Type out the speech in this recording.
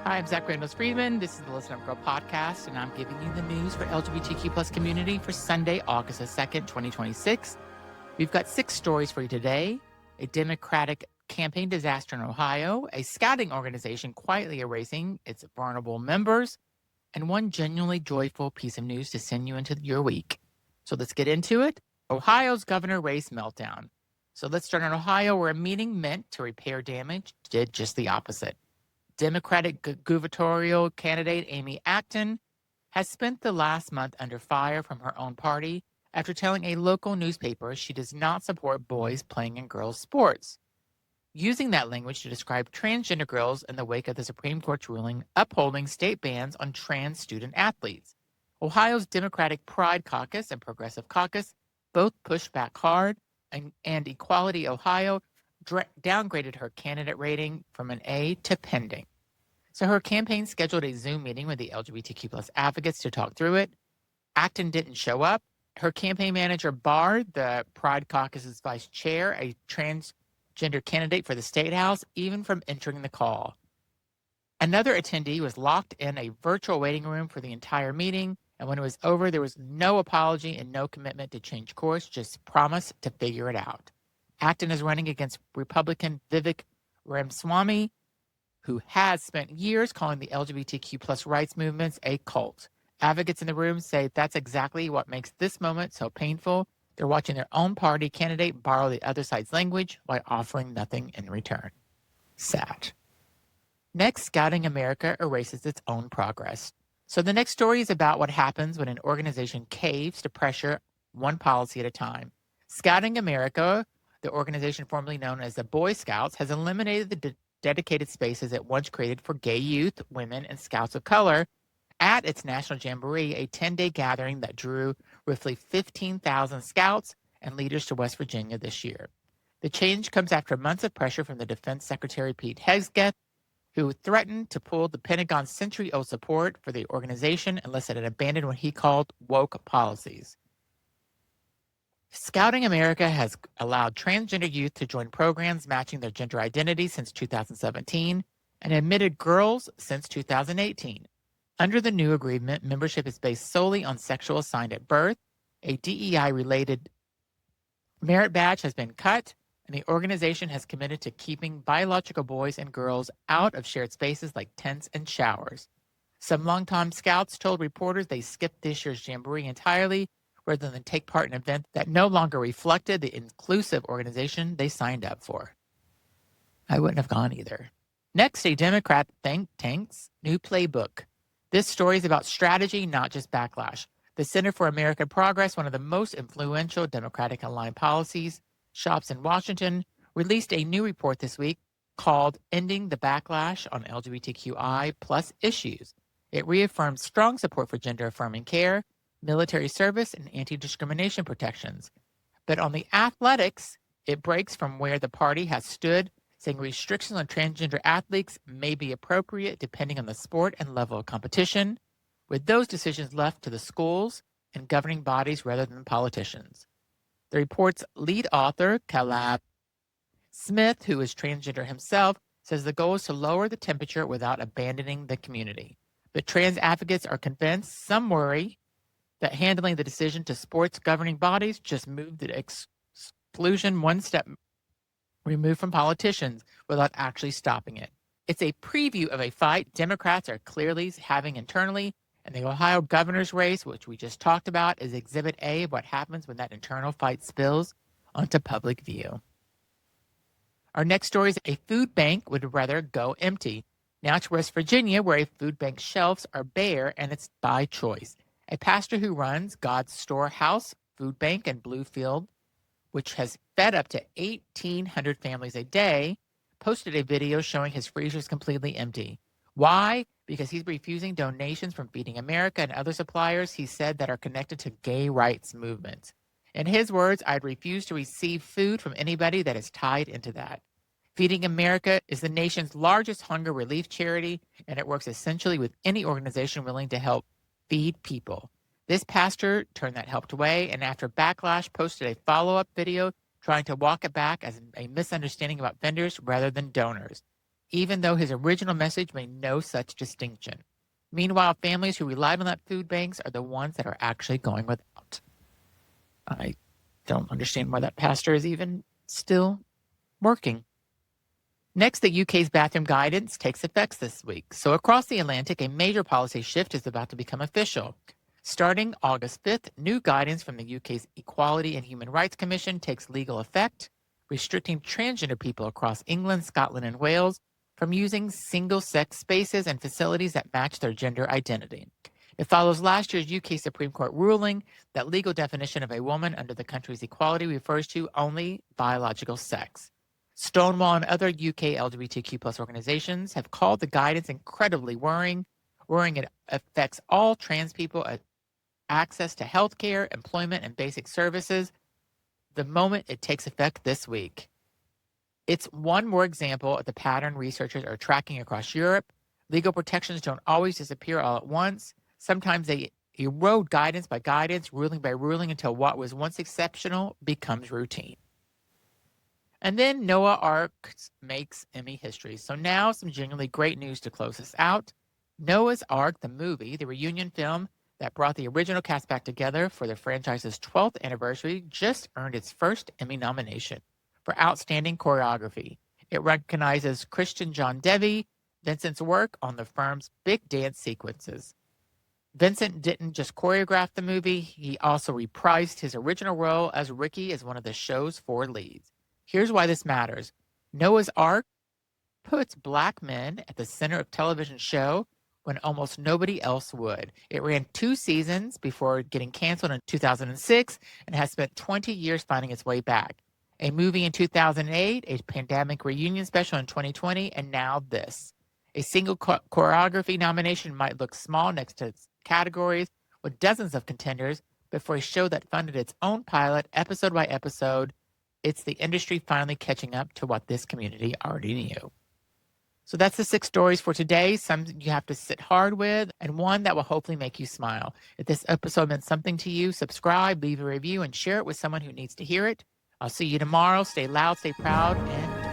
Hi, I'm Zach Randall-Friedman. This is the Listen Up Girl podcast, and I'm giving you the news for LGBTQ plus community for Sunday, August the 2nd, 2026. We've got 6 stories for you today. A Democratic campaign disaster in Ohio, a scouting organization quietly erasing its vulnerable members, and one genuinely joyful piece of news to send you into your week. So let's get into it. Ohio's governor race meltdown. So let's start in Ohio, where a meeting meant to repair damage did just the opposite. Democratic gubernatorial candidate Amy Acton has spent the last month under fire from her own party after telling a local newspaper she does not support boys playing in girls' sports, using that language to describe transgender girls in the wake of the Supreme Court's ruling upholding state bans on trans student athletes. Ohio's Democratic Pride Caucus and Progressive Caucus both pushed back hard, and Equality Ohio downgraded her candidate rating from an A to pending. So her campaign scheduled a Zoom meeting with the LGBTQ plus advocates to talk through it. Acton didn't show up. Her campaign manager barred the Pride Caucus's vice chair, a transgender candidate for the state house, even from entering the call. Another attendee was locked in a virtual waiting room for the entire meeting, and when it was over, there was no apology and no commitment to change course, just promise to figure it out. Acton is running against Republican Vivek Ramaswamy, who has spent years calling the LGBTQ plus rights movements a cult. Advocates in the room say that's exactly what makes this moment so painful. They're watching their own party candidate borrow the other side's language while offering nothing in return. Sad. Next, Scouting America erases its own progress. So the next story is about what happens when an organization caves to pressure one policy at a time. Scouting America, the organization formerly known as the Boy Scouts, has eliminated the dedicated spaces it once created for gay youth, women, and scouts of color at its National Jamboree, a 10-day gathering that drew roughly 15,000 scouts and leaders to West Virginia this year. The change comes after months of pressure from the Defense Secretary Pete Hegseth, who threatened to pull the Pentagon's century-old support for the organization unless it had abandoned what he called woke policies. Scouting America has allowed transgender youth to join programs matching their gender identity since 2017 and admitted girls since 2018. Under the new agreement, membership is based solely on sexual assigned at birth. A DEI-related merit badge has been cut, and the organization has committed to keeping biological boys and girls out of shared spaces like tents and showers. Some longtime scouts told reporters they skipped this year's Jamboree entirely rather than take part in an event that no longer reflected the inclusive organization they signed up for. I wouldn't have gone either. Next, a Democrat think tank's new playbook. This story is about strategy, not just backlash. The Center for American Progress, one of the most influential Democratic-aligned policies shops in Washington, released a new report this week called Ending the Backlash on LGBTQI plus Issues. It reaffirms strong support for gender-affirming care, military service, and anti-discrimination protections. But on the athletics, it breaks from where the party has stood, saying restrictions on transgender athletes may be appropriate depending on the sport and level of competition, with those decisions left to the schools and governing bodies rather than politicians. The report's lead author, Caleb Smith, who is transgender himself, says the goal is to lower the temperature without abandoning the community. But trans advocates are convinced, some worry, that handling the decision to sports governing bodies just moved the exclusion one step removed from politicians without actually stopping it. It's a preview of a fight Democrats are clearly having internally, and the Ohio governor's race, which we just talked about, is Exhibit A of what happens when that internal fight spills onto public view. Our next story is a food bank would rather go empty. Now to West Virginia, where a food bank shelves are bare, and it's by choice. A pastor who runs God's Storehouse Food Bank in Bluefield, which has fed up to 1,800 families a day, posted a video showing his freezers completely empty. Why? Because he's refusing donations from Feeding America and other suppliers he said that are connected to gay rights movements. In his words, I'd refuse to receive food from anybody that is tied into that. Feeding America is the nation's largest hunger relief charity, and it works essentially with any organization willing to help feed people. This pastor turned that help away, and after backlash, posted a follow-up video trying to walk it back as a misunderstanding about vendors rather than donors. even though his original message made no such distinction. Meanwhile, families who relied on that food banks are the ones that are actually going without. I don't understand why that pastor is even still working. Next, the UK's bathroom guidance takes effect this week. So across the Atlantic, a major policy shift is about to become official. Starting August 5th, new guidance from the UK's Equality and Human Rights Commission takes legal effect, restricting transgender people across England, Scotland, and Wales from using single-sex spaces and facilities that match their gender identity. It follows last year's UK Supreme Court ruling that legal definition of a woman under the country's equality refers to only biological sex. Stonewall and other UK LGBTQ+ organizations have called the guidance incredibly worrying it affects all trans people access to health care, employment, and basic services the moment it takes effect this week. It's one more example of the pattern researchers are tracking across Europe. Legal protections don't always disappear all at once. Sometimes they erode guidance by guidance, ruling by ruling, until what was once exceptional becomes routine. And then Noah Ark makes Emmy history. So now some genuinely great news to close us out. Noah's Ark, the movie, the reunion film that brought the original cast back together for the franchise's 12th anniversary, just earned its first Emmy nomination for Outstanding Choreography. It recognizes John-Devi, Vincent's work on the firm's big dance sequences. Vincent didn't just choreograph the movie, he also reprised his original role as Ricky as one of the show's 4 leads. Here's why this matters. Noah's Ark puts Black men at the center of television show when almost nobody else would. It ran 2 seasons before getting canceled in 2006 and has spent 20 years finding its way back. A movie in 2008, a pandemic reunion special in 2020, and now this. A single choreography nomination might look small next to its categories with dozens of contenders, but for a show that funded its own pilot episode by episode, it's the industry finally catching up to what this community already knew. So that's the 6 stories for today. Some you have to sit hard with, and one that will hopefully make you smile. If this episode meant something to you, subscribe, leave a review, and share it with someone who needs to hear it. I'll see you tomorrow. Stay loud, stay proud, and